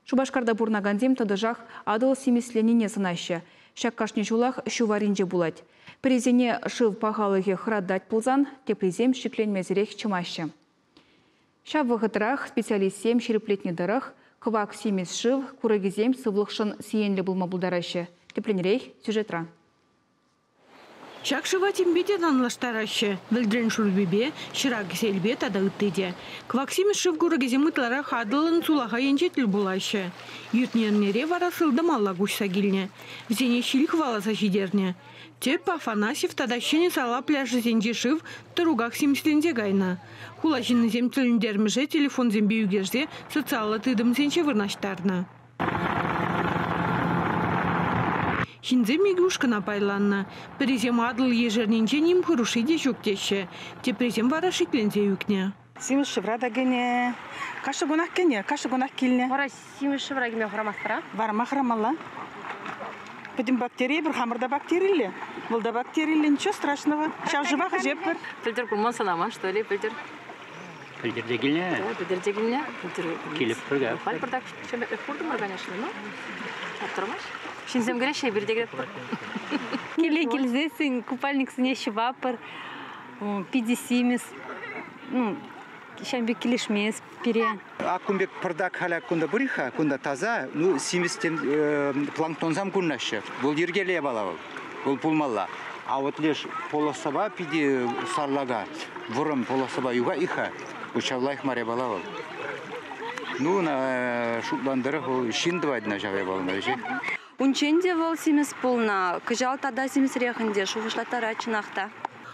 Шубашкарда бурнагандем тадыжах адыл семесленіне сынашы. Шаккашны жулах шуваринже булать. Презене шыв пахалығы храддать пулзан, тепрезем шикленмезірек чымашы. Шав вғытрах специалистсем шереплетне дырах, кывак семес шыв, курагизем сывлықшын сиенлі булма булдарашы. Тепленерей сюжетра. Шакшыва тембетен анлаштарашы. Вілдрен шурбебе, шырак селбе тада үттеде. Кваксимес шыв курагизем ытлара хадылын сулаға енчетіл булашы. Ютнернере вара сылдым алла гушса келне. Взене шилік валаса жидерне. Теп Афанасьев тадащене сала пляжы зенде шыв тұругақ семесленде гайна. Хулашыны зем тіліндерміже телефон зембе үгерзе социалы тыдым зенче вырнаштарна. Хинзе мигушкана пайланна. Презем адыл ежерненче ним хырушиде жүктеші. Те презем вара шиклензе үкне. Симеш шыврада гене. Кашы гонақ кене, кашы гонақ келне. Вара симеш шывра геме храмастыра? Вара махрамалла. Потім бактерии, бір хамырда бактерийлі. Бұлда бактерийлі, ничего страшного. Шау жывақ жеп бір. Пілдер күрман санаман, что ли, пілдер? Пілдер дегіліне? Пілдер дегіліне. Келіп бірге. Пәл бірдак шөметлік құрдым, конечно, ну? Шаптырмаш? Шинзем кере шей бірдегіріп бір. Келе-келзесің, купальник сіне шывапыр, пидесимес, шамбек келешмес, пере. Акумбек пырдак халя кунда буриха, кунда таза, ну симистен планктонзам куннашы. Бұл ергеле балавыл, бұл пулмалла. А вот лишь полосаба пиди сарлага, вурым полосаба юга иха, учавлайх маре балавыл. Ну на шутландыры шиндвайдна жаве балмайжи. Унченде вол симес полна, кыжал тада симес рехынде, шуғышлата рачынақта.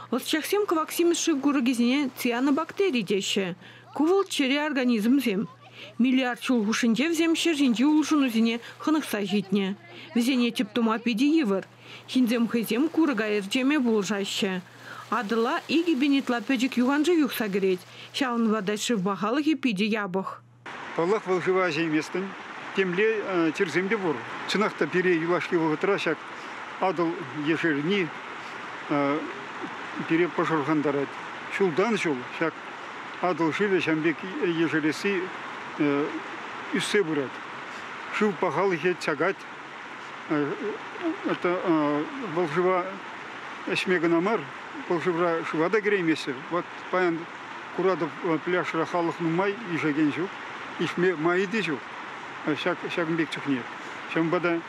Отчахсем кваксимес шыв гурагизіне цианобактерий деші. Кувыл чере организм зем. Миллиард чул хушынде взем шержинде улшыну зіне хынықса житне. Взене тептума пиди евір. Хинзем хызем курага ерджеме булжашы. Адыла иги бенетла пөджік юганжы юқса керет. Шалын вадай шыв бахалығы пиди ябық. Паллах был жива земестен. Темле терземде бур. Цынақта пере юлашки вғытыра шак адыл ешерни пере пашырғандарад. Шулдан жол шак адыл шиле шамбек ешересі үссе бұрад. Шыл пахал хет чагат. Это был жива эшмеганамар. Был жива шывада керемесі. Вот паян курадов пляж рахалық нумай ешеген жук. Ишме майыды жук. Шагынбек чухнет. Шамбада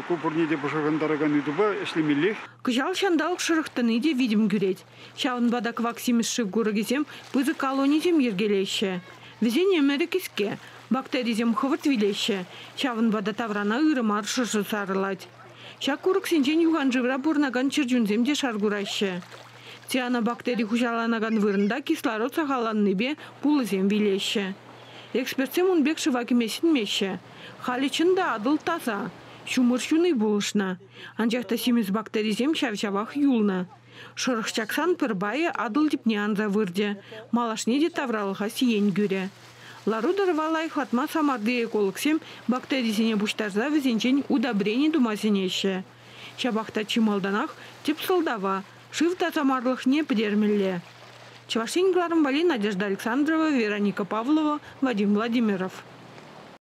купурниде башагандараган үдуба эшлемеллех. Кыжал шандалық шырықтыны де видим күрет. Шауынбада кваксимес шыв гурагизем пызы колонизем ергелеші. Везене мерекеске бактеризем хывырт вилеші. Шауынбада таврана ырымар шыршы сарылать. Шак курык сенчен юган жывра бурнаган чыржунзем де шаргурайшы. Цианобактерий хужаланаган вырында кислород сахаланны бе пулызем вилеші. Экспертсем унбек шывакемесін меші. Халичында адыл таза. Шумыр шуны болышна. Анжақта семіз бактеризем шавшавақ юлна. Шырықшаксан пырбайы адыл дипне анза вырде. Малашне де тавралыға сиен көре. Ларудар валай хатма самарды экологсем бактеризене буштарза візенчен удобрение думазенеші. Шабақта чималданақ теп сылдава. Шывта самарлық не пдермелле. Чевашин Гларам Вали, Надежда Александрова, Вероника Павлова, Вадим Владимиров.